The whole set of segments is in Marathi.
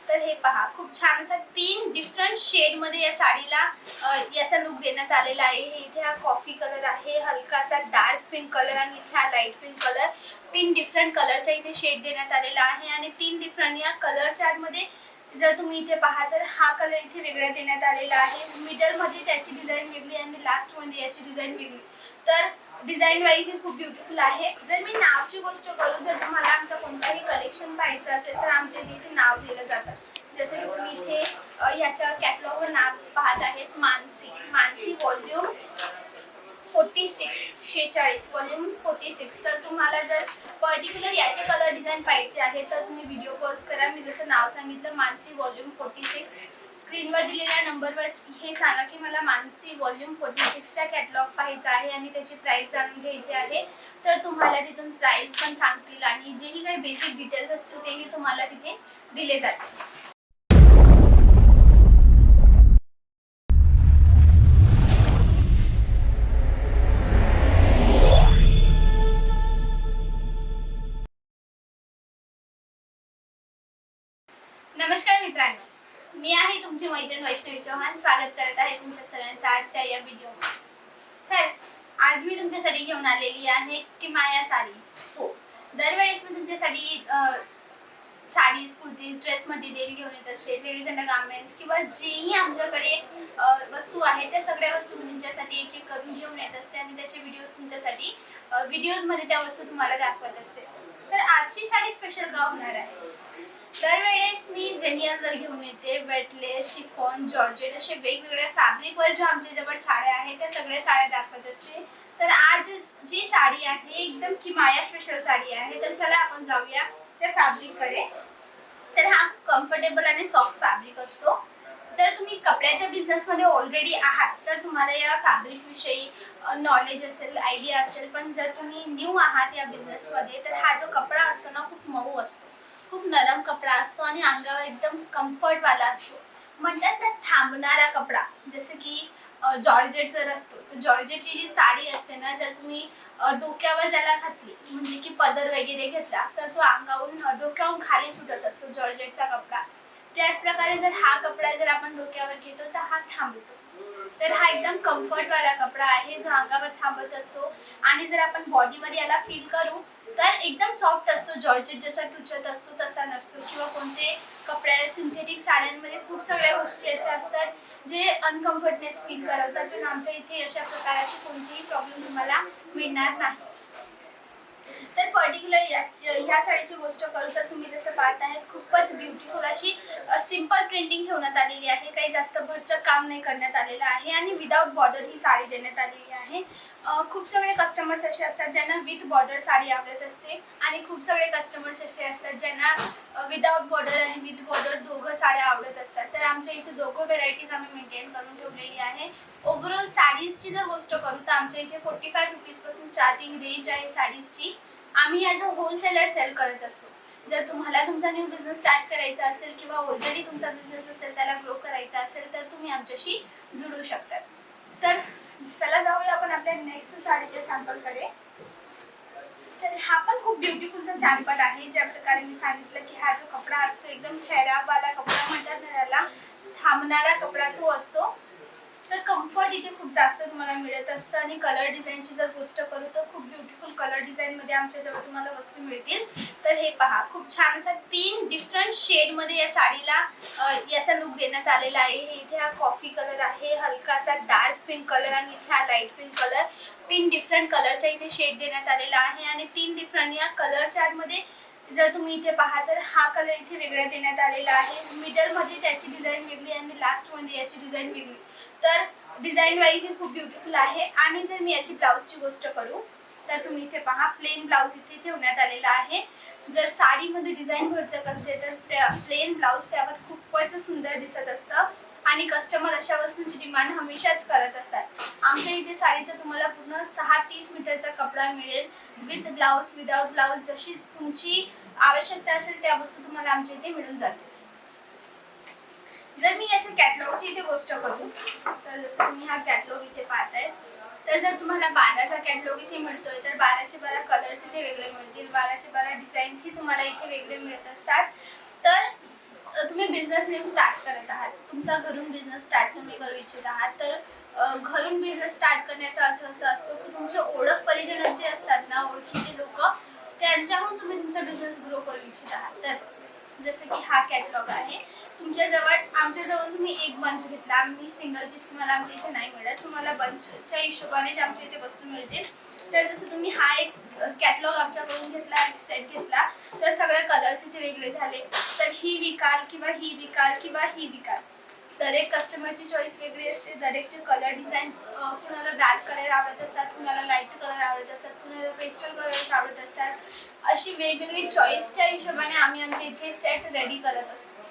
तर हे पहा, खूप छान असा 3 डिफरंट शेड मध्ये या साडीला याचा लुक देण्यात आलेला आहे। इथे हा कॉफी कलर आहे, हलकासा डार्क पिंक कलर आणि इथे हा लाईट पिंक कलर। 3 डिफरंट कलरचा इथे शेड देण्यात आलेला आहे आणि 3 डिफरंट या कलर चार्ट मध्ये जर तुम्ही इथे पहा तर हा कलर इथे वेगळा देण्यात आलेला आहे। मिडल मध्ये त्याची डिझाइन वेगळी आणि लास्ट मध्ये याची डिझाइन वेगळी। तर डिझाइन वाइज हे खूप ब्युटिफुल आहे। जर मी नावची गोष्ट करू, जर तुम्हाला आमचं कोणताही कलेक्शन पाहायचं असेल तर आमच्या इथे नाव दिलं जातं। जसं की तुम्ही इथे याच्या कॅटलॉगवर नाव पाहत आहेत, मानसी व्हॉल्यूम 46 व्हॉल्यूम 46। तर तुम्हाला जर पर्टिक्युलर याचे कलर डिझाइन पाहिजे आहे तर तुम्ही व्हिडिओ पॉज करा। मी जसं नाव सांगितलं मानसी व्हॉल्यूम 46, स्क्रीनवर दिलेल्या नंबरवर हे सांगा की मला मानसी व्हॉल्यूम 46 चा कॅटलॉग पाहायचा आहे आणि त्याची प्राइस जाणून घ्यायची आहे। तर तुम्हाला तिथून प्राइस पण सांगतील आणि जेही काही बेसिक डिटेल्स असतील तेही तुम्हाला तिथे दिले जातील। नमस्कार मित्रांनो, मी आहे तुमची मैत्रीण वैष्णवी चव्हाण। स्वागत करत आहे तुमच्या सर्वांचं आजच्या या व्हिडिओमध्ये। तर आज मी तुमच्यासाठी घेऊन आलेली आहे किमाया साडीज। हो, दरवेळेस मी तुमच्यासाठी साडीज, कुर्तीज, ड्रेस मटेरियल घेऊन येत असते। लेडीज अंडर गार्मेंट्स किंवा जेही आमच्याकडे वस्तू आहेत त्या सगळ्या वस्तू मी तुमच्यासाठी एक एक करून घेऊन येत असते आणि त्याचे व्हिडिओज तुमच्यासाठी व्हिडिओजमध्ये त्या वस्तू तुम्हाला दाखवत असते। तर आजची साडी स्पेशल का होणार आहे? दरवेळेस मी रेनियर घेऊन येते, वेटलेस, शिफॉन, जॉर्जेट असे वेगवेगळे फॅब्रिकवर जो आमच्याजवळ साड्या आहेत त्या सगळ्या साड्या दाखवत असते। तर आज जी साडी आहे एकदम किमाया स्पेशल साडी आहे। तर चला आपण जाऊया त्या फॅब्रिककडे। तर हा कम्फर्टेबल आणि सॉफ्ट फॅब्रिक असतो। जर तुम्ही कपड्याच्या बिझनेसमध्ये ऑलरेडी आहात तर तुम्हाला या फॅब्रिक विषयी नॉलेज असेल, आयडिया असेल, पण जर तुम्ही न्यू आहात या बिझनेसमध्ये तर हा जो कपडा असतो ना खूप मऊ असतो, खूप नरम कपडा असतो आणि अंगावर एकदम कम्फर्ट वाला असतो। म्हणतात ना थांबणारा कपडा, जसं की जॉर्जेट जर असतो तर जॉर्जेटची जी साडी असते ना, जर तुम्ही डोक्यावर त्याला घातली म्हणजे की पदर वगैरे घेतला तर तो अंगावरून डोक्यावरून खाली सुटत असतो जॉर्जेटचा कपडा। त्याच प्रकारे जर हा कपडा जर आपण डोक्यावर घेतो तर हा थांबतो। तर हा एकदम कम्फर्ट वाला कपडा आहे जो अंगावर थांबत असतो आणि जर आपण बॉडीवर याला फील करू तर एकदम सॉफ्ट असतो। जॉर्जेट जसा टुचत असतो तसा नसतो किंवा कोणते कपड्या सिंथेटिक साड्यांमध्ये खूप सगळ्या गोष्टी अशा असतात जे अनकम्फर्टनेस फील करवतात, पण आमच्या इथे अशा प्रकारची कोणतीही प्रॉब्लेम तुम्हाला मिळणार नाही। तर पर्टिक्युलर ह्या साडीची गोष्ट करू तर तुम्ही जसं पाहत आहेत खूपच ब्युटिफुल अशी सिंपल प्रिंटिंग ठेवण्यात आलेली आहे। काही जास्त भरचक काम नाही करण्यात आलेलं आहे आणि विदाउट बॉर्डर ही साडी देण्यात आलेली आहे। खूप सगळे कस्टमर्स असे असतात ज्यांना विथ बॉर्डर साडी आवडत असते आणि खूप सगळे कस्टमर्स असे असतात ज्यांना विदाउट बॉर्डर आणि विथ बॉर्डर दोघं साड्या आवडत असतात। तर आमच्या इथे दोघं व्हेरायटीज आम्ही मेंटेन करून ठेवलेली आहे। ओव्हरऑल साडीजची जर गोष्ट करू तर आमच्या इथे 45 रुपीज पासून स्टार्टिंग रेंज आहे साडीजची। आम्ही ॲज अ होलसेलर सेल करत असतो। जर तुम्हाला तुमचा न्यू बिझनेस स्टार्ट करायचा असेल किंवा ऑलरेडी तुमचा बिझनेस असेल त्याला ग्रो करायचा असेल तर तुम्ही आमच्याशी जुळू शकता। तर चला जाऊया आपण आपल्या नेक्स्ट साडीच्या सॅम्पलकडे। तर हा पण खूप ब्युटिफुलचा सॅम्पल आहे। ज्या प्रकारे मी सांगितलं की हा जो कपडा असतो एकदम ठहराववाला कपडा म्हणतात ना त्याला, थांबणारा कपडा तो असतो। तर कम्फर्ट इथे खूप जास्त तुम्हाला मिळत असतं आणि कलर डिझाईनची जर गोष्ट करू तर खूप ब्युटिफुल कलर डिझाईनमध्ये आमच्याजवळ तुम्हाला वस्तू मिळतील। तर हे पहा, खूप छान असा 3 डिफरंट शेडमध्ये या साडीला याचा लुक देण्यात आलेला आहे। इथे हा कॉफी कलर आहे, हलकासा डार्क पिंक कलर आणि इथे हा लाईट पिंक कलर। 3 डिफरंट कलरचा इथे शेड देण्यात आलेला आहे आणि 3 डिफरंट या कलर चार्टमध्ये जर तुम्ही इथे पहा तर हा कलर इथे वेगळा देण्यात आलेला आहे। मिडल मध्ये त्याची डिझाइन वेगळी आणि लास्ट मध्ये याची डिझाइन वेगळी। तर डिझाइन वाइज ही खूप ब्युटिफुल आहे। आणि जर मी याची ब्लाउजची गोष्ट करू तर तुम्ही इथे पहा प्लेन ब्लाउज इथे ठेवण्यात आलेला आहे। जर साडीमध्ये डिझाइन भरचक असते तर प्लेन ब्लाउज त्यावर खूपच सुंदर दिसत असतं आणि कस्टमर अशा वस्तूंची डिमांड हमेशाच करत असतात। आमच्या इथे साडीचा तुम्हाला पूर्ण 6-30 मीटरचा कपडा मिळेल, विथ ब्लाउज, विदाउट ब्लाउज, जशी तुमची आवश्यकता असेल त्या वस्तू तुम्हाला आमच्या इथे मिळून जातील। जर मी याच्या कॅटलॉगची इथे गोष्ट करू तर जसं तुम्ही हा कॅटलॉग इथे पाहताय तर जर तुम्हाला 12चा कॅटलॉग इथे मिळतोय तर 12चे 12 कलर्स इथे वेगळे मिळतील, 12चे 12 डिझाईन्स ही तुम्हाला इथे वेगळे मिळत असतात। तर तुम्ही तुम्ही बिझनेस न्यू स्टार्ट करत आहात, तुमचा घरून बिझनेस स्टार्ट तुम्ही करू इच्छित आहात, तर घरून बिझनेस स्टार्ट करण्याचा अर्थ असा असतो की तुमचे ओळख परिजन जे असतात ना, ओळखीचे लोक, त्यांच्याहून तुम्ही तुमचा बिझनेस ग्रो करू इच्छित आहात. तर जसं की हा कॅटलॉग आहे, आमच्याजवळ तुम्ही एक बंच घेतला, आम्ही सिंगल पीस तुम्हाला आमच्या इथे नाही मिळत, तुम्हाला बंचच्या हिशोबाने आमच्या इथे वस्तू मिळतील. तर जसं तुम्ही हा एक कॅटलॉग आमच्याकडून घेतला, एक सेट घेतला, तर सगळे कलर्स इथे वेगळे झाले. तर ही विकाल किंवा ही विकाल किंवा ही विकाल, दरेक कस्टमरची चॉईस वेगळी असते. दरेकचे कलर डिझाईन, कुणाला डार्क कलर आवडत असतात, कुणाला लाईट कलर आवडत असतात, कुणाला पेस्टल कलर्स आवडत असतात. अशी वेगवेगळी चॉईसच्या हिशोबाने आम्ही आमच्या इथे सेट रेडी करत असतो.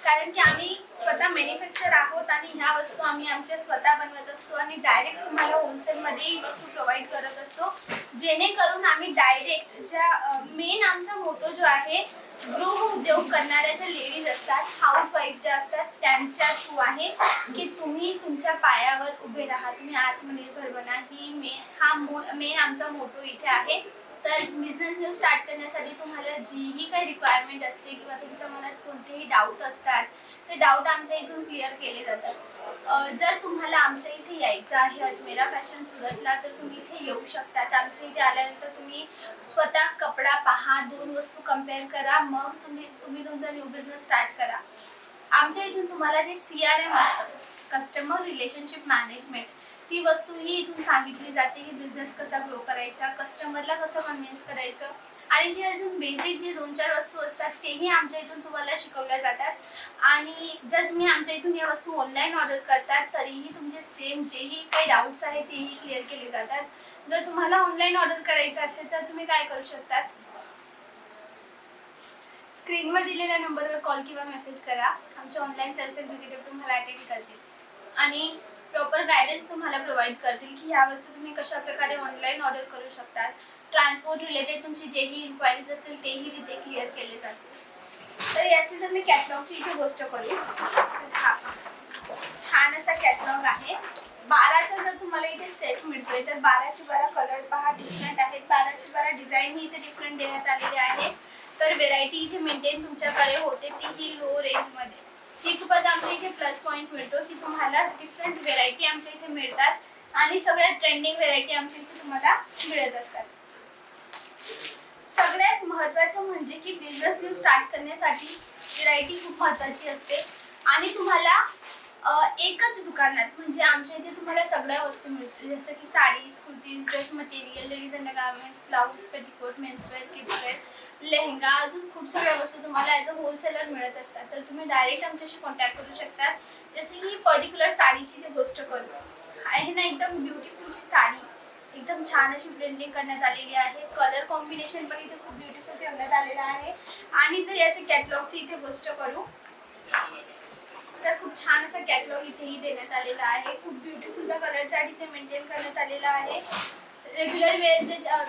कारण की आम्ही स्वतः मॅन्युफॅक्चर आहोत आणि ह्या वस्तू आम्ही आमच्या स्वतः बनवत असतो आणि डायरेक्ट तुम्हाला होलसेलमध्ये वस्तू प्रोव्हाइड करत असतो, जेणेकरून आम्ही डायरेक्ट ज्या मेन आमचा मोटो जो आहे, गृह उद्योग करणाऱ्या ज्या लेडीज असतात, हाऊसवाईफ ज्या असतात, त्यांच्या थ्रू आहे की तुम्ही तुमच्या पायावर उभे राहा, तुम्ही आत्मनिर्भर बना. मेन आमचा मोटो इथे आहे. तर बिझनेस न्यू स्टार्ट करण्यासाठी तुम्हाला जीही काही रिक्वायरमेंट असते किंवा तुमच्या मनात कोणतेही डाऊट असतात, ते डाऊट आमच्या इथून क्लिअर केले जातात. जर तुम्हाला आमच्या इथे यायचं आहे अजमेरा फॅशन सुरतला, तर तुम्ही इथे येऊ शकतात. आमच्या इथे आल्यानंतर तुम्ही स्वतः कपडा पहा, 2 वस्तू कम्पेअर करा, मग तुम्ही तुमचा न्यू बिझनेस स्टार्ट करा. आमच्या इथून तुम्हाला जे CRM असतं, कस्टमर रिलेशनशिप मॅनेजमेंट, ती वस्तू ही इथून सांगितली जाते की बिझनेस कसा ग्रो करायचा, कस्टमरला कसं कन्व्हिन्स करायचं, आणि जे अजून बेसिक जे 2-4 वस्तू असतात तेही आमच्या इथून तुम्हाला शिकवल्या जातात. आणि जर तुम्ही आमच्या इथून या वस्तू ऑनलाईन ऑर्डर करतात, तरीही तुमचे सेम जेही काही डाऊट्स आहेत तेही क्लिअर केले जातात. जर तुम्हाला ऑनलाईन ऑर्डर करायचं असेल तर तुम्ही काय करू शकतात, स्क्रीनवर दिलेल्या नंबरवर कॉल किंवा मेसेज करा. आमचे ऑनलाईन सेल्स एक्झिक्युटिव्ह तुम्हाला अटेंड करतील आणि प्रॉपर गायडन्स तुम्हाला प्रोव्हाइड करतील की ह्या वस्तू तुम्ही कशा प्रकारे ऑनलाईन ऑर्डर करू शकतात. ट्रान्सपोर्ट रिलेटेड तुमची जेही इन्क्वायरीज असतील तेही तिथे क्लिअर केले जातील. तर याची जर मी कॅटलॉगची इथे गोष्ट करू, तर हा छान असा कॅटलॉग आहे. 12चा जर तुम्हाला इथे सेट मिळतोय, तर 12चे 12 कलर पहा डिफरंट आहेत, 12चे 12 डिझाईन ही इथे डिफरंट देण्यात आलेले आहे. तर व्हेरायटी इथे मेंटेन तुमच्याकडे होते, तीही लो रेंजमध्ये. ही खूपच आमच्या इथे प्लस पॉईंट मिळतो की तुम्हाला डिफरंट व्हेरायटी आमच्या इथे मिळतात आणि सगळ्यात ट्रेंडिंग व्हेरायटी आमच्या इथे तुम्हाला मिळत असतात. सगळ्यात महत्त्वाचं म्हणजे की बिझनेस न्यू स्टार्ट करण्यासाठी व्हेरायटी खूप महत्त्वाची असते आणि तुम्हाला एकच दुकानात म्हणजे आमच्या इथे तुम्हाला सगळ्या वस्तू मिळतील, जसं की sarees, kurtis, dress material, ladies under garments, blouse, petticoat, menswear, kidswear, lehenga, अजून खूप सगळ्या वस्तू तुम्हाला ॲज अ होलसेलर मिळत असतात. तर तुम्ही डायरेक्ट आमच्याशी कॉन्टॅक्ट करू शकता. जसे की पर्टिक्युलर साडीची ते गोष्ट करू, आहे ना एकदम ब्युटिफुलची साडी, एकदम छान अशी प्रिंटिंग करण्यात आलेली आहे. कलर कॉम्बिनेशन पण इथे खूप ब्युटिफुल ठेवण्यात आलेला आहे. आणि जर याची कॅटलॉगची इथे गोष्ट करू, तर खूप छान असा कॅटलॉग इथेही देण्यात आलेला आहे. खूप ब्युटिफुलचा कलर चार्ट इथे मेंटेन करण्यात आलेला आहे. रेग्युलर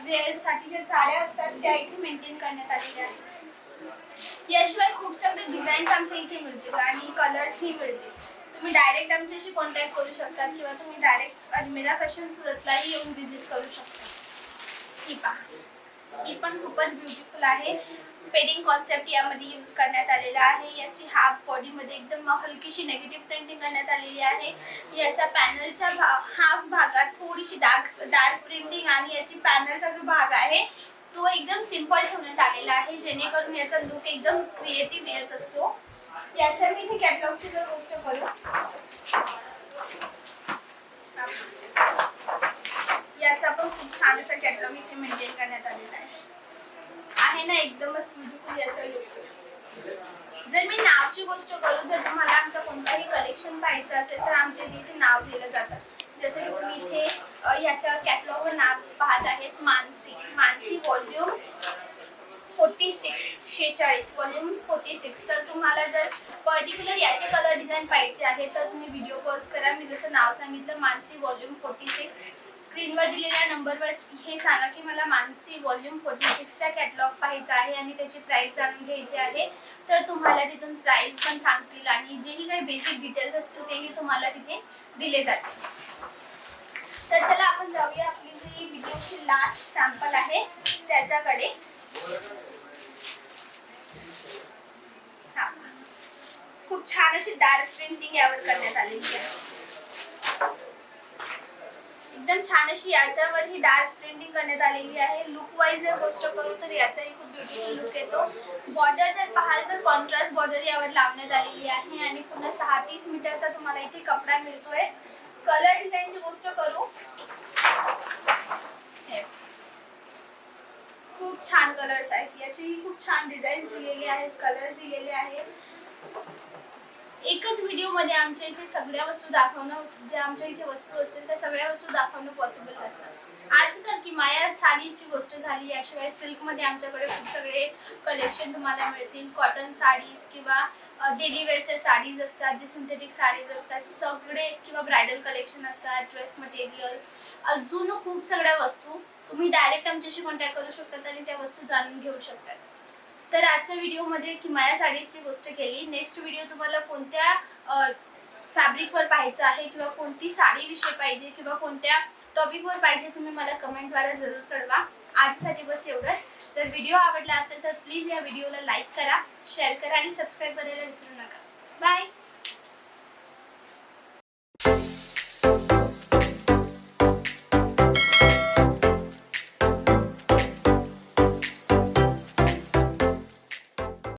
वेअरसाठी ज्या साड्या असतात त्या इथे मेंटेन करण्यात आलेल्या आहेत. याशिवाय खूप सगळे डिझाईन्स आमच्या इथे मिळतील आणि कलर्सही मिळतील. तुम्ही डायरेक्ट आमच्याशी कॉन्टॅक्ट करू शकता किंवा तुम्ही डायरेक्ट अजमेरा फॅशन सुरतलाही येऊन व्हिजिट करू शकता. ही पहा, ही पण खूपच ब्युटिफुल आहे. पेडिंग कॉन्सेप्ट यामध्ये यूज करण्यात आलेला आहे. याची हाफ बॉडीमध्ये एकदम हलकीशी नेगेटिव्ह प्रिंटिंग करण्यात आलेली आहे. याच्या पॅनलच्या हाफ भागात थोडीशी डार्क प्रिंटिंग आणि याची पॅनलचा जो भाग आहे तो एकदम सिंपल ठेवण्यात आलेला आहे, जेणेकरून याचा लुक एकदम क्रिएटिव्ह येत असतो. याच्या मी इथे कॅटलॉगची जर गोष्ट करू, याचा पण खूप छान असा कॅटलॉग इथे मेंटेन करण्यात आलेला आहे ना एकदमच ब्युटिफुल याचा लुक. जर मी नावची गोष्ट करू, जर तुम्हाला आमचं कोणताही कलेक्शन पाहायचं असेल तर आमच्या इथे नाव दिलं जातं. जसं की तुम्ही इथे याच्या कॅटलॉगवर नाव पाहत आहेत, मानसी व्हॉल्यूम 46 व्हॉल्यूम 46. तर तुम्हाला जर पर्टिक्युलर याचे कलर डिझाईन पाहिजे आहे तर तुम्ही व्हिडिओ पॉज करा. मी जसं नाव सांगितलं मानसी व्हॉल्यूम 46, स्क्रीनवर दिलेल्या नंबरवर हे सांगा की मला मानसी व्हॉल्यूम 46चा कॅटलॉग पाहायचा आहे आणि त्याची प्राइस जाणून घ्यायची आहे. तर तुम्हाला तिथून प्राइस पण सांगतील आणि जेही काही बेसिक डिटेल्स असतील तेही तुम्हाला तिथे दिले जातील. तर चला आपण जाऊया आपली जी व्हिडिओची लास्ट सॅम्पल आहे त्याच्याकडे. खूप छान अशी डार्क प्रिंटिंग यावर करण्यात आलेली आहे. एकदम छान अशी याच्यावर ही डार्क प्रिंटिंग करण्यात आलेली आहे. लुक वाईज जर गोष्ट करू तर याचाही खूप ब्युटिफुल लुक येतो. बॉर्डर जर पाहाल तर कॉन्ट्रास्ट बॉर्डर यावर लावण्यात आलेली आहे आणि पुन्हा 6-30 मीटरचा तुम्हाला इथे कपडा मिळतोय. कलर डिझाईनची गोष्ट करू, खूप छान कलर्स आहेत. याची खूप छान डिझाईन्स दिलेले आहेत, कलर्स दिलेले आहेत. एकच व्हिडिओमध्ये आमच्या इथे सगळ्या वस्तू दाखवणं, ज्या आमच्या इथे वस्तू असतील त्या सगळ्या वस्तू दाखवणं पॉसिबल नसतं. आज तर किमाया साडीची गोष्ट झाली, याशिवाय सिल्कमध्ये आमच्याकडे खूप सगळे कलेक्शन तुम्हाला मिळतील. कॉटन साडीज किंवा डेली वेअरच्या साडीज असतात, जे सिंथेटिक साडीज असतात सगळे, किंवा ब्रायडल कलेक्शन असतात, ड्रेस मटेरियल्स, अजून खूप सगळ्या वस्तू. तुम्ही डायरेक्ट आमच्याशी कॉन्टॅक्ट करू शकतात आणि त्या वस्तू जाणून घेऊ शकतात. तर आजच्या व्हिडिओमध्ये किमाया साडीजची गोष्ट केली. नेक्स्ट व्हिडिओ तुम्हाला कोणत्या फॅब्रिकवर पाहायचं आहे किंवा कोणती साडी विषय पाहिजे किंवा कोणत्या टॉपिकवर पाहिजे तुम्ही मला कमेंटद्वारे जरूर कळवा. आजसाठी बस एवढंच. जर व्हिडिओ आवडला असेल तर प्लीज या व्हिडिओला लाईक करा, शेअर करा आणि सबस्क्राईब करायला विसरू नका. बाय.